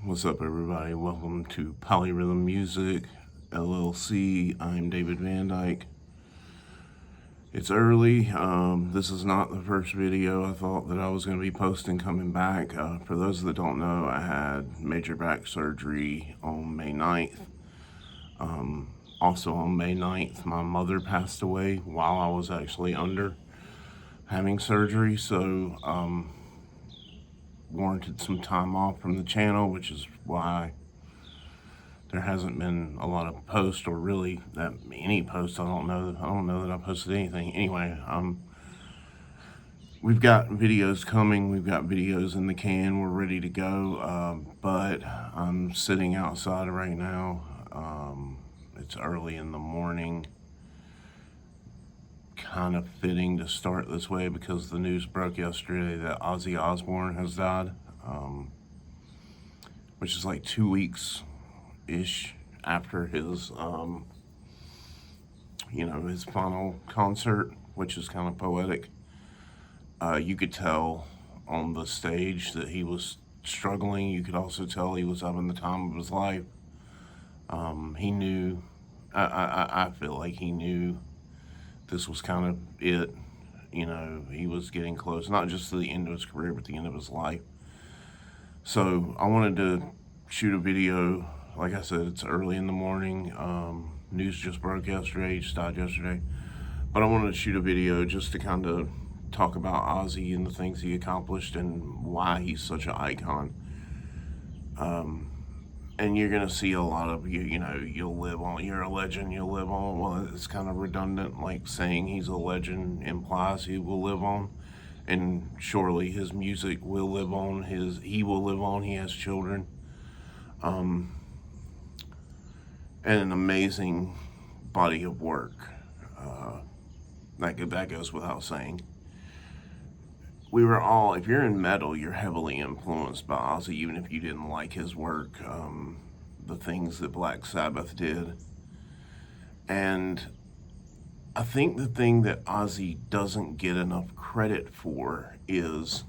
What's up, everybody? Welcome to Polyrhythm Music LLC. I'm David Van Dyke. It's early. This is not the first video I thought that I was going to be posting coming back. For those that don't know, I had major back surgery on May 9th. Also on May 9th, my mother passed away while I was actually under having surgery. So, warranted some time off from the channel, which is why there hasn't been a lot of posts, or really that any posts. I don't know that I posted anything. Anyway, we've got videos coming. We've got videos in the can. We're ready to go. But I'm sitting outside right now. It's early in the morning. Kind of fitting to start this way because the news broke yesterday that Ozzy Osbourne has died, which is like 2 weeks-ish after his, his final concert, which is kind of poetic. You could tell on the stage that he was struggling. You could also tell he was having the time of his life. He knew, I feel like he knew this was kind of it. He was getting close, not just to the end of his career, but the end of his life. So I wanted to shoot a video. Like I said, it's early in the morning. News just broke yesterday, just died yesterday. But I wanted to shoot a video just to kind of talk about Ozzy and the things he accomplished and why he's such an icon. And you're going to see a lot of, you'll live on, you're a legend, you'll live on. Well, it's kind of redundant, like saying he's a legend implies he will live on. And surely his music will live on, he will live on, he has children. And an amazing body of work. That goes without saying. We were all, if you're in metal, you're heavily influenced by Ozzy, even if you didn't like his work, the things that Black Sabbath did. And I think the thing that Ozzy doesn't get enough credit for is,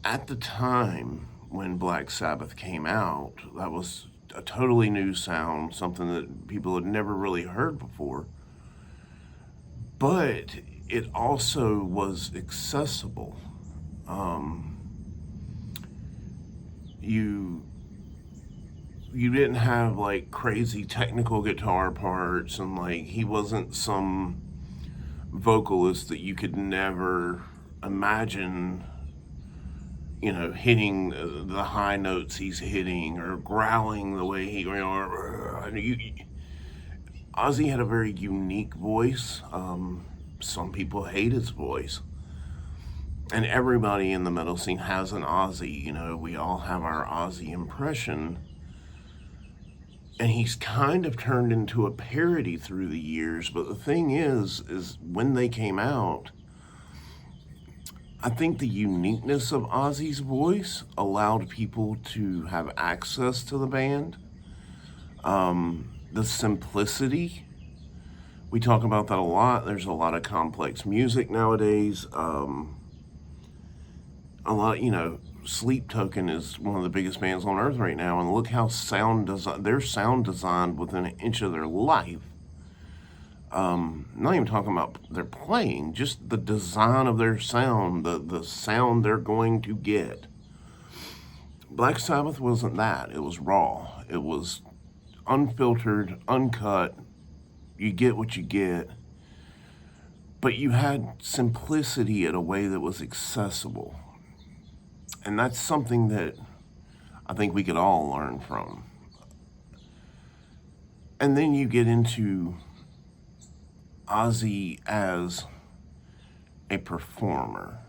at the time when Black Sabbath came out, that was a totally new sound, something that people had never really heard before. But it also was accessible. You didn't have like crazy technical guitar parts, and like he wasn't some vocalist that you could never imagine, hitting the high notes he's hitting or growling the way Ozzy had a very unique voice. Some people hate his voice. And everybody in the metal scene has an Ozzy. We all have our Ozzy impression. And he's kind of turned into a parody through the years. But the thing is when they came out, I think the uniqueness of Ozzy's voice allowed people to have access to the band. The simplicity, we talk about that a lot. There's a lot of complex music nowadays. Sleep Token is one of the biggest bands on earth right now, and look how their sound designed within an inch of their life. Not even talking about their playing, just the design of their sound, the sound they're going to get. Black Sabbath wasn't that. It was raw. It was unfiltered, uncut. You get what you get. But you had simplicity in a way that was accessible. And that's something that I think we could all learn from. And then you get into Ozzy as a performer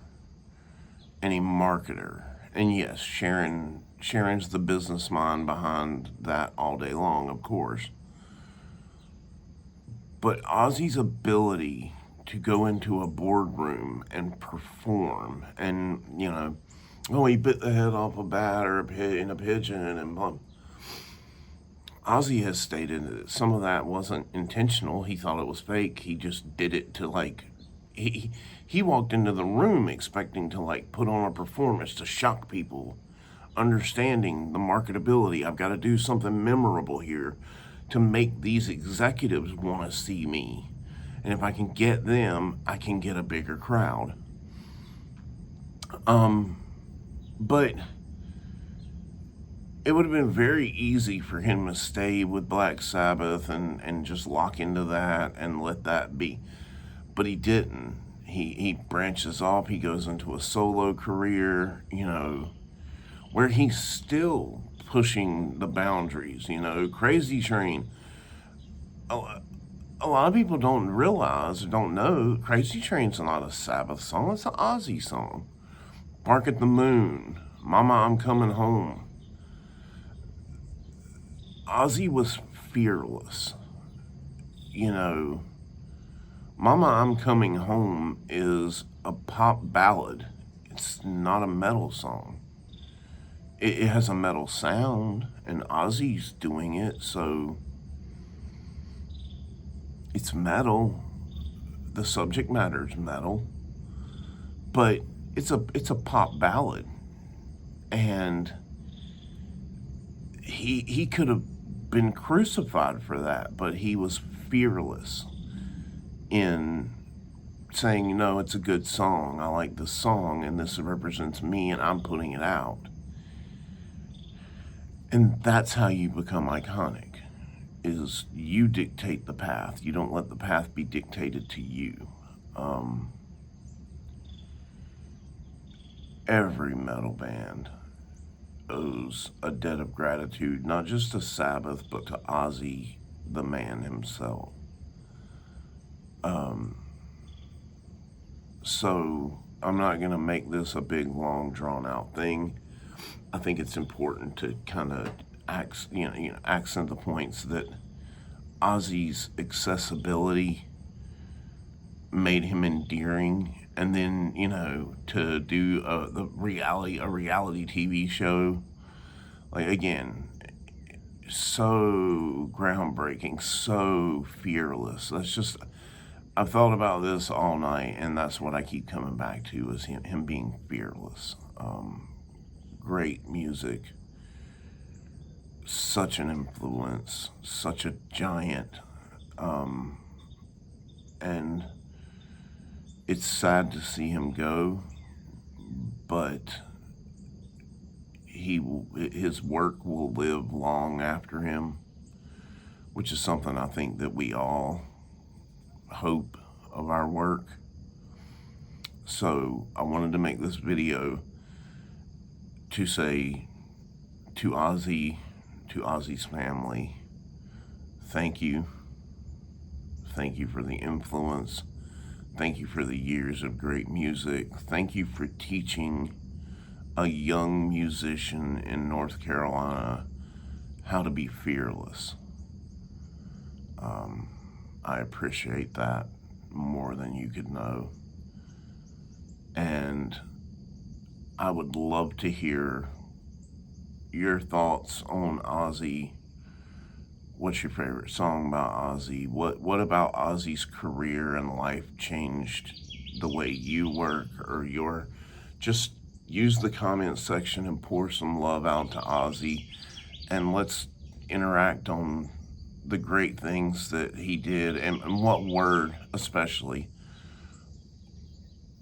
and a marketer. And yes, Sharon's the business mind behind that all day long, of course. But Ozzy's ability to go into a boardroom and perform, and he bit the head off a bat or in a pigeon, and Ozzy has stated that some of that wasn't intentional. He thought it was fake. He just did it to he walked into the room expecting to put on a performance to shock people understanding the marketability. I've got to do something memorable here to make these executives want to see me. And if I can get them, I can get a bigger crowd. But it would have been very easy for him to stay with Black Sabbath and just lock into that and let that be. But he didn't. He branches off. He goes into a solo career, where he's still pushing the boundaries. Crazy Train. A lot of people don't realize or don't know Crazy Train's not a Sabbath song. It's an Ozzy song. Bark at the Moon. Mama, I'm Coming Home. Ozzy was fearless. Mama, I'm Coming Home is a pop ballad. It's not a metal song. It has a metal sound, and Ozzy's doing it, so it's metal. The subject matter is metal, but it's a pop ballad, and he could have been crucified for that, but he was fearless in saying, it's a good song. I like this song, and this represents me, and I'm putting it out. And that's how you become iconic, is you dictate the path. You don't let the path be dictated to you. Every metal band owes a debt of gratitude, not just to Sabbath, but to Ozzy, the man himself. So I'm not going to make this a big, long, drawn-out thing. I think it's important to kind of accent the points that Ozzy's accessibility made him endearing, and then to do a reality TV show, like, again, so groundbreaking, so fearless. I've thought about this all night, and that's what I keep coming back to, is him being fearless. Great music, such an influence, such a giant, and it's sad to see him go, but his work will live long after him, which is something I think that we all hope of our work. So I wanted to make this video to say to Ozzy, to Ozzy's family, thank you. Thank you for the influence. Thank you for the years of great music. Thank you for teaching a young musician in North Carolina how to be fearless. I appreciate that more than you could know. And I would love to hear your thoughts on Ozzy. What's your favorite song about Ozzy? What about Ozzy's career and life changed the way you work, or just use the comment section and pour some love out to Ozzy, and let's interact on the great things that he did, and what word especially.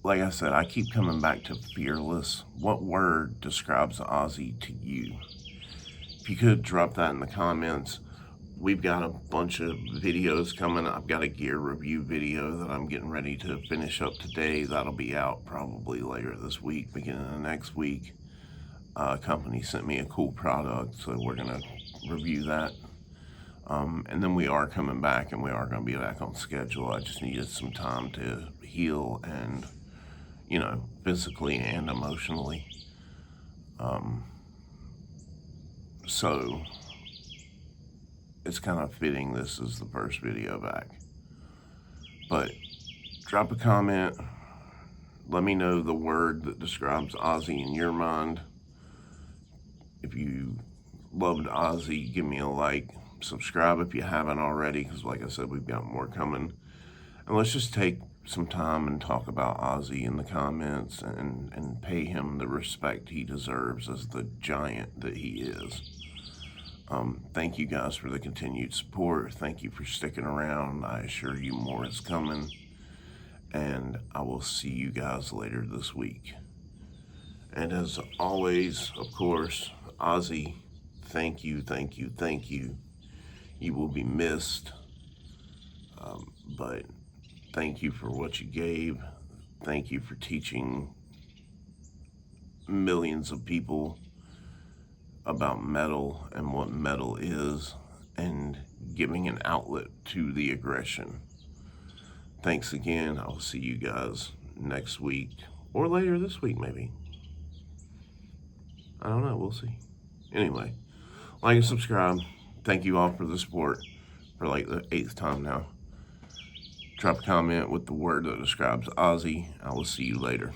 Like I said, I keep coming back to fearless. What word describes Ozzy to you? If you could drop that in the comments. We've got a bunch of videos coming. I've got a gear review video that I'm getting ready to finish up today. That'll be out probably later this week, beginning of next week. A company sent me a cool product, so we're going to review that. And then we are coming back, and we are going to be back on schedule. I just needed some time to heal, and physically and emotionally. So it's kind of fitting this is the first video back. But drop a comment. Let me know the word that describes Ozzy in your mind. If you loved Ozzy, give me a like. Subscribe if you haven't already, because like I said, we've got more coming. And let's just take some time and talk about Ozzy in the comments and pay him the respect he deserves as the giant that he is. Thank you guys for the continued support. Thank you for sticking around. I assure you more is coming. And I will see you guys later this week. And as always, of course, Ozzy, thank you, thank you, thank you. You will be missed. But thank you for what you gave. Thank you for teaching millions of people about metal and what metal is and giving an outlet to the aggression. Thanks again. I'll see you guys next week or later this week, maybe. I don't know. We'll see. Anyway, like and subscribe. Thank you all for the support for like the 8th time now. Drop a comment with the word that describes Ozzy. I will see you later.